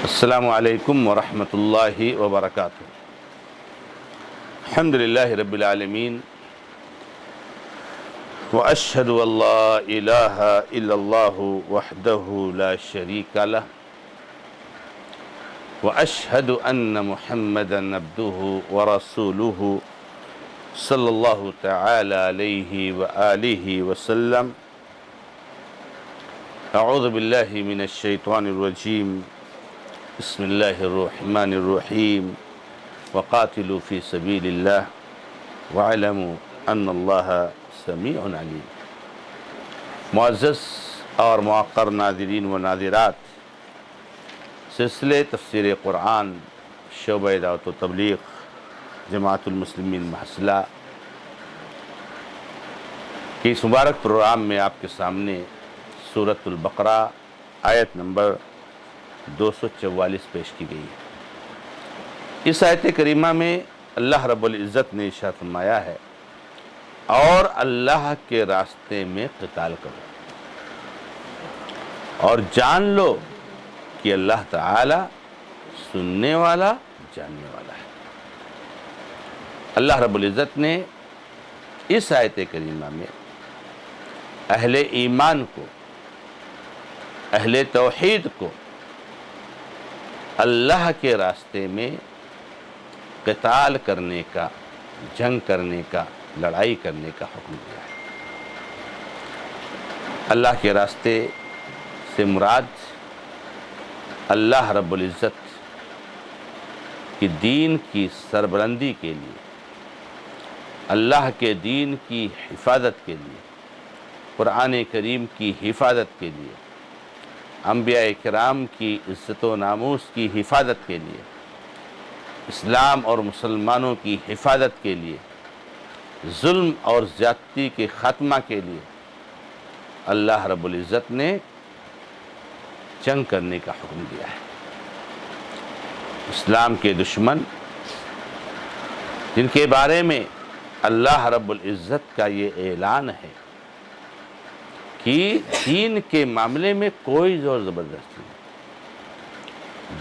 السلام علیکم ورحمۃ اللہ وبرکاتہ۔ الحمد للہ رب العالمین، واشہد ان لا الہ الا اللہ وحدہ لا شریک لہ، واشہد ان محمدا عبدہ ورسولہ صلی اللہ تعالی علیہ وآلہ وسلم۔ اعوذ باللہ من الشیطان الرجیم، بسم اللہ الرحمن الرحیم، وقاتلوا فی سبیل اللہ وعلموا ان اللہ سمیع علیم۔ معزز اور موقر ناظرین و ناظرات، سلسلے تفسیر قرآن شعبہ دعوت و تبلیغ جماعت المسلمین محصلہ کے اس مبارک پروگرام میں آپ کے سامنے سورۃ البقرہ آیت نمبر 244 پیش کی گئی ہے۔ اس آیت کریمہ میں اللہ رب العزت نے ارشاد فرمایا ہے، اور اللہ کے راستے میں قتال کرو اور جان لو کہ اللہ تعالی سننے والا جاننے والا ہے۔ اللہ رب العزت نے اس آیت کریمہ میں اہل ایمان کو، اہل توحید کو اللہ کے راستے میں قتال کرنے کا، جنگ کرنے کا، لڑائی کرنے کا حکم دیا ہے۔ اللہ کے راستے سے مراد اللہ رب العزت کی دین کی سربلندی کے لیے، اللہ کے دین کی حفاظت کے لیے، قرآن کریم کی حفاظت کے لیے، انبیاء کرام کی عزت و ناموس کی حفاظت کے لیے، اسلام اور مسلمانوں کی حفاظت کے لیے، ظلم اور زیادتی کے خاتمہ کے لیے اللہ رب العزت نے جنگ کرنے کا حکم دیا ہے۔ اسلام کے دشمن، جن کے بارے میں اللہ رب العزت کا یہ اعلان ہے کہ دین کے معاملے میں کوئی زور زبردستی نہیں،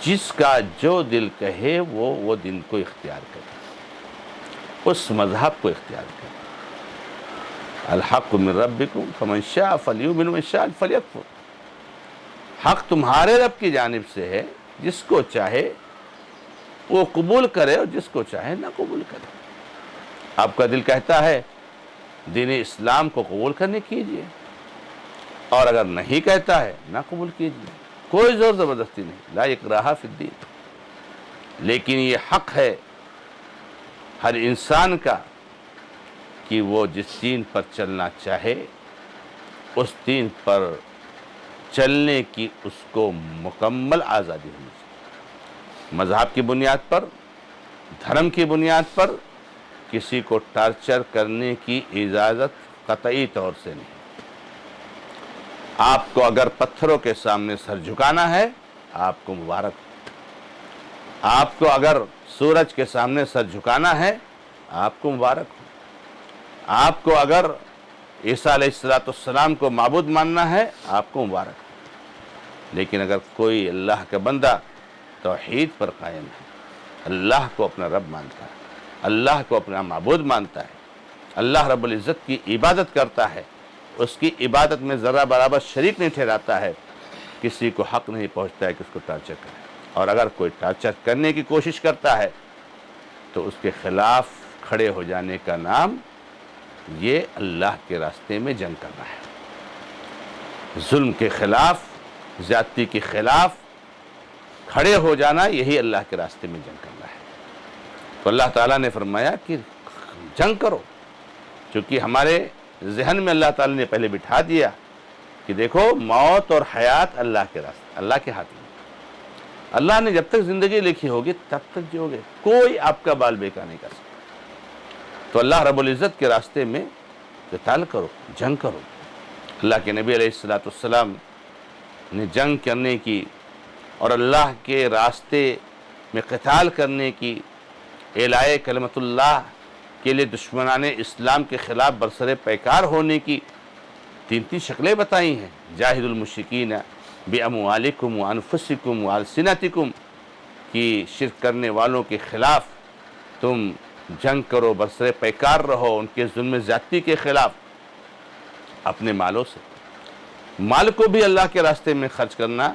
جس کا جو دل کہے وہ دین کو اختیار کرے، اس مذہب کو اختیار کرے۔ الحق من ربکم فمن شاء فلیؤمن ومن شاء فلیکفر۔ حق تمہارے رب کی جانب سے ہے، جس کو چاہے وہ قبول کرے اور جس کو چاہے نہ قبول کرے۔ آپ کا دل کہتا ہے دین اسلام کو قبول کرنے کیجئے، اور اگر نہیں کہتا ہے نہ قبول کیجئے، کوئی زور زبردستی نہیں، لا اکراہ فی الدین۔ لیکن یہ حق ہے ہر انسان کا کہ وہ جس دین پر چلنا چاہے اس دین پر چلنے کی اس کو مکمل آزادی ہونی چاہیے۔ مذہب کی بنیاد پر، دھرم کی بنیاد پر کسی کو ٹارچر کرنے کی اجازت قطعی طور سے نہیں۔ آپ کو اگر پتھروں کے سامنے سر جھکانا ہے، آپ کو مبارک ہو۔ آپ کو اگر سورج کے سامنے سر جھکانا ہے، آپ کو مبارک ہو۔ آپ کو اگر عیسیٰ علیہ السلام کو معبود ماننا ہے، آپ کو مبارک ہو۔ لیکن اگر کوئی اللہ کا بندہ توحید پر قائم ہے، اللہ کو اپنا رب مانتا ہے، اللہ کو اپنا معبود مانتا ہے، اللہ رب العزت کی عبادت کرتا ہے، اس کی عبادت میں ذرہ برابر شریک نہیں ٹھہراتا ہے، کسی کو حق نہیں پہنچتا ہے کہ اس کو ٹارچر کرے۔ اور اگر کوئی ٹارچر کرنے کی کوشش کرتا ہے تو اس کے خلاف کھڑے ہو جانے کا نام یہ اللہ کے راستے میں جنگ کرنا ہے۔ ظلم کے خلاف، زیادتی کے خلاف کھڑے ہو جانا، یہی اللہ کے راستے میں جنگ کرنا ہے۔ تو اللہ تعالیٰ نے فرمایا کہ جنگ کرو، چونکہ ہمارے ذہن میں اللہ تعالیٰ نے پہلے بٹھا دیا کہ دیکھو موت اور حیات اللہ کے راستے، اللہ کے ہاتھ میں۔ اللہ نے جب تک زندگی لکھی ہوگی تب تک جیو گے، کوئی آپ کا بال بیکار نہیں کر سکتا۔ تو اللہ رب العزت کے راستے میں قتال کرو، جنگ کرو۔ اللہ کے نبی علیہ السلام نے جنگ کرنے کی اور اللہ کے راستے میں قتال کرنے کی، اعلاء کلمت اللہ کے لیے دشمنان اسلام کے خلاف برسر پیکار ہونے کی تین شکلیں بتائی ہیں۔ جاہد المشرکین بِأَمْوَالِكُمْ وَأَنفُسِكُمْ وَأَلْسِنَتِكُمْ کہ شرک کرنے والوں کے خلاف تم جنگ کرو، برسر پیکار رہو، ان کے ظلم زیادتی کے خلاف اپنے مالوں سے۔ مال کو بھی اللہ کے راستے میں خرچ کرنا،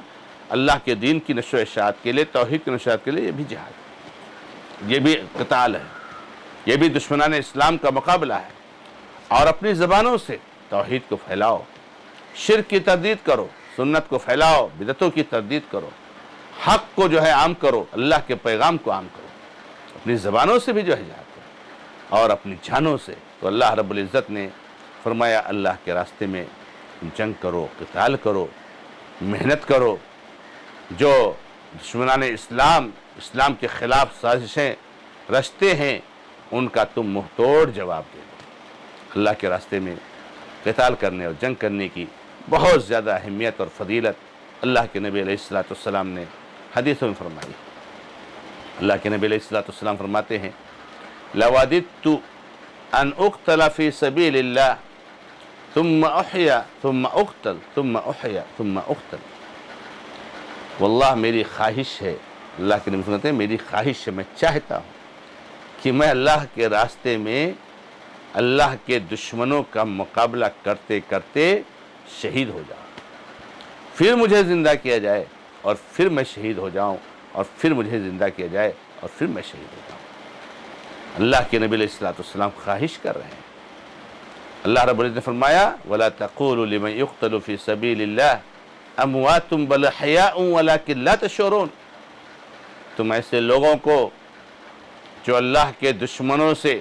اللہ کے دین کی نشر و اشاعت کے لیے، توحید کی نشر و اشاعت کے لیے، یہ بھی جہاد ہے، یہ بھی قتال ہے، یہ بھی دشمنان اسلام کا مقابلہ ہے۔ اور اپنی زبانوں سے توحید کو پھیلاؤ، شرک کی تردید کرو، سنت کو پھیلاؤ، بدعتوں کی تردید کرو، حق کو جو ہے عام کرو، اللہ کے پیغام کو عام کرو، اپنی زبانوں سے بھی جو ہے جہاد کرو، اور اپنی جانوں سے۔ تو اللہ رب العزت نے فرمایا اللہ کے راستے میں جنگ کرو، قتال کرو، محنت کرو، جو دشمنان اسلام کے خلاف سازشیں رچتے ہیں ان کا تم منہ توڑ جواب دے دو۔ اللہ کے راستے میں قتال کرنے اور جنگ کرنے کی بہت زیادہ اہمیت اور فضیلت اللہ کے نبی علیہ السلام نے حدیثوں میں فرمائی۔ اللہ کے نبی علیہ السلام فرماتے ہیں لَوَدِدْتُ أَنْ أُقْتَلَ فِي سَبِيلِ اللَّهِ ثُمَّ أُحْيَا ثُمَّ أُقْتَلْ ثُمَّ أُحْيَا ثُمَّ أُقْتَلْ، واللہ میری خواہش ہے، اللہ کے نبی فرماتے ہیں میری خواہش ہے، میں چاہتا ہوں کہ میں اللہ کے راستے میں اللہ کے دشمنوں کا مقابلہ کرتے کرتے شہید ہو جاؤں، پھر مجھے زندہ کیا جائے اور پھر میں شہید ہو جاؤں، اور پھر مجھے زندہ کیا جائے اور پھر میں شہید ہو جاؤں۔ اللہ کے نبی علیہ السلام خواہش کر رہے ہیں۔ اللہ رب العزت نے فرمایا وَلَا تَقُولُوا لِمَنْ يُقْتَلُ فِي سَبِيلِ اللَّهِ أَمْوَاتٌ بَلْ أَحْيَاءٌ وَلَكِنْ لَا تَشْعُرُونَ، تم ایسے لوگوں کو جو اللہ کے دشمنوں سے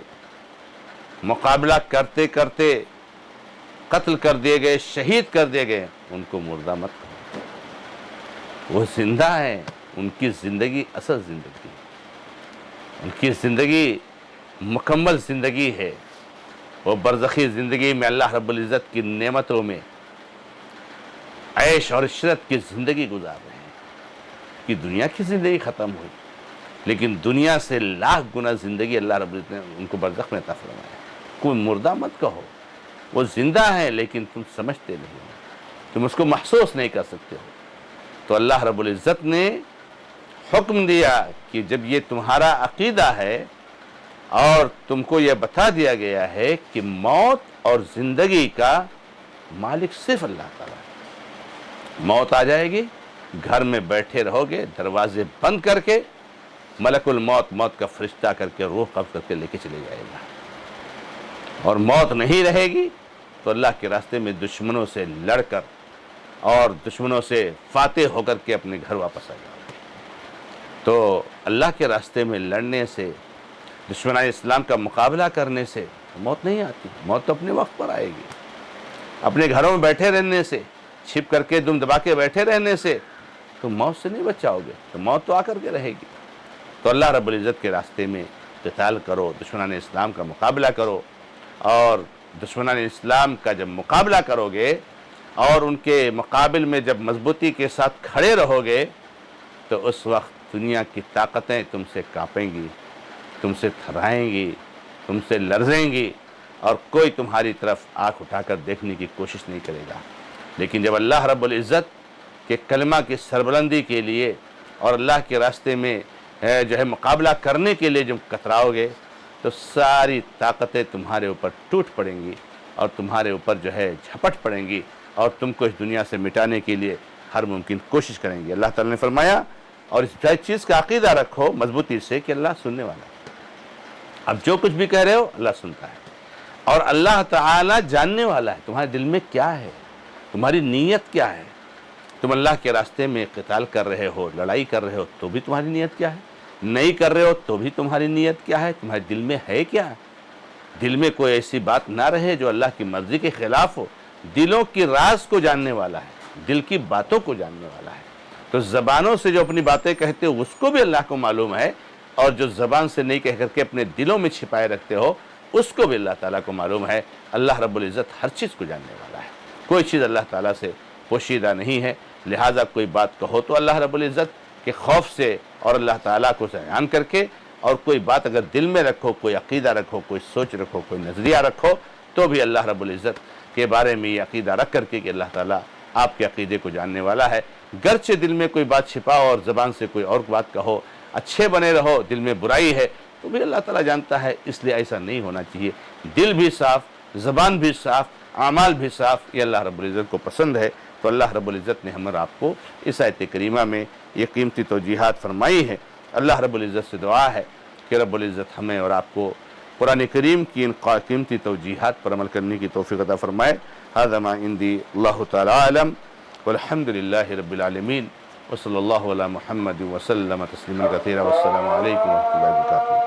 مقابلہ کرتے کرتے قتل کر دیے گئے، شہید کر دیے گئے، ان کو مردہ مت کہو، وہ زندہ ہیں، ان کی زندگی اصل زندگی، ان کی زندگی مکمل زندگی ہے، وہ برزخی زندگی میں اللہ رب العزت کی نعمتوں میں عیش اور عشرت کی زندگی گزار رہے ہیں۔ کہ دنیا کی زندگی ختم ہوئی، لیکن دنیا سے لاکھ گنا زندگی اللہ رب العزت نے ان کو برزخ میں عطا فرمایا۔ کوئی مردہ مت کہو، وہ زندہ ہے لیکن تم سمجھتے نہیں ہو، تم اس کو محسوس نہیں کر سکتے ہو۔ تو اللہ رب العزت نے حکم دیا کہ جب یہ تمہارا عقیدہ ہے اور تم کو یہ بتا دیا گیا ہے کہ موت اور زندگی کا مالک صرف اللہ تعالیٰ ہے، موت آ جائے گی، گھر میں بیٹھے رہو گے دروازے بند کر کے، ملک الموت موت کا فرشتہ کر کے روح قبض کر کے لے کے چلے جائے گا، اور موت نہیں رہے گی تو اللہ کے راستے میں دشمنوں سے لڑ کر اور دشمنوں سے فاتح ہو کر کے اپنے گھر واپس آ جاؤ۔ تو اللہ کے راستے میں لڑنے سے، دشمنان اسلام کا مقابلہ کرنے سے موت نہیں آتی، موت تو اپنے وقت پر آئے گی۔ اپنے گھروں میں بیٹھے رہنے سے، چھپ کر کے دم دبا کے بیٹھے رہنے سے تم موت سے نہیں بچاؤ گے، تو موت تو آ کر کے رہے گی۔ تو اللہ رب العزت کے راستے میں قتال کرو، دشمنان اسلام کا مقابلہ کرو، اور دشمنان اسلام کا جب مقابلہ کرو گے اور ان کے مقابل میں جب مضبوطی کے ساتھ کھڑے رہو گے تو اس وقت دنیا کی طاقتیں تم سے کانپیں گی، تم سے تھرائیں گی، تم سے لرزیں گی، اور کوئی تمہاری طرف آنکھ اٹھا کر دیکھنے کی کوشش نہیں کرے گا۔ لیکن جب اللہ رب العزت کے کلمہ کی سربلندی کے لیے اور اللہ کے راستے میں جو ہے مقابلہ کرنے کے لیے جب کتراؤ گے تو ساری طاقتیں تمہارے اوپر ٹوٹ پڑیں گی اور تمہارے اوپر جو ہے جھپٹ پڑیں گی، اور تم کو اس دنیا سے مٹانے کے لیے ہر ممکن کوشش کریں گے۔ اللہ تعالیٰ نے فرمایا اور اس چیز کا عقیدہ رکھو مضبوطی سے کہ اللہ سننے والا ہے، اب جو کچھ بھی کہہ رہے ہو اللہ سنتا ہے، اور اللہ تعالیٰ جاننے والا ہے تمہارے دل میں کیا ہے، تمہاری نیت کیا ہے۔ تم اللہ کے راستے میں قتال کر رہے ہو، لڑائی کر رہے ہو، تو بھی تمہاری نیت کیا ہے، نہیں کر رہے ہو تو بھی تمہاری نیت کیا ہے، تمہارے دل میں ہے کیا۔ دل میں کوئی ایسی بات نہ رہے جو اللہ کی مرضی کے خلاف ہو۔ دلوں کی راز کو جاننے والا ہے، دل کی باتوں کو جاننے والا ہے۔ تو زبانوں سے جو اپنی باتیں کہتے ہو اس کو بھی اللہ کو معلوم ہے، اور جو زبان سے نہیں کہہ کر کے اپنے دلوں میں چھپائے رکھتے ہو اس کو بھی اللہ تعالیٰ کو معلوم ہے۔ اللہ رب العزت ہر چیز کو جاننے والا ہے، کوئی چیز اللہ تعالیٰ سے پوشیدہ نہیں ہے۔ لہٰذا کوئی بات کہو تو اللہ رب العزت کے خوف سے اور اللہ تعالیٰ کو بیان کر کے، اور کوئی بات اگر دل میں رکھو، کوئی عقیدہ رکھو، کوئی سوچ رکھو، کوئی نظریہ رکھو، تو بھی اللہ رب العزت کے بارے میں یہ عقیدہ رکھ کر کے کہ اللہ تعالیٰ آپ کے عقیدے کو جاننے والا ہے، گرچہ دل میں کوئی بات چھپاؤ اور زبان سے کوئی اور بات کہو، اچھے بنے رہو، دل میں برائی ہے تو بھی اللہ تعالیٰ جانتا ہے، اس لیے ایسا نہیں ہونا چاہیے۔ دل بھی صاف، زبان بھی صاف، اعمال بھی صاف، یہ اللہ رب العزت کو پسند ہے۔ تو اللہ رب العزت نے ہم اور آپ کو اس آیت کریمہ میں یہ قیمتی توجیحات فرمائی ہے۔ اللہ رب العزت سے دعا ہے کہ رب العزت ہمیں اور آپ کو قرآن کریم کی ان قیمتی توجیحات پر عمل کرنے کی توفیق عطا فرمائے۔ ھذا ما عندی، اللہ تعالی عالم، والحمد للہ رب العالمین، وصلی اللہ علی محمد وسلم تسلیما کثیرا، والسلام علیکم ورحمۃ اللہ وبرکاتہ۔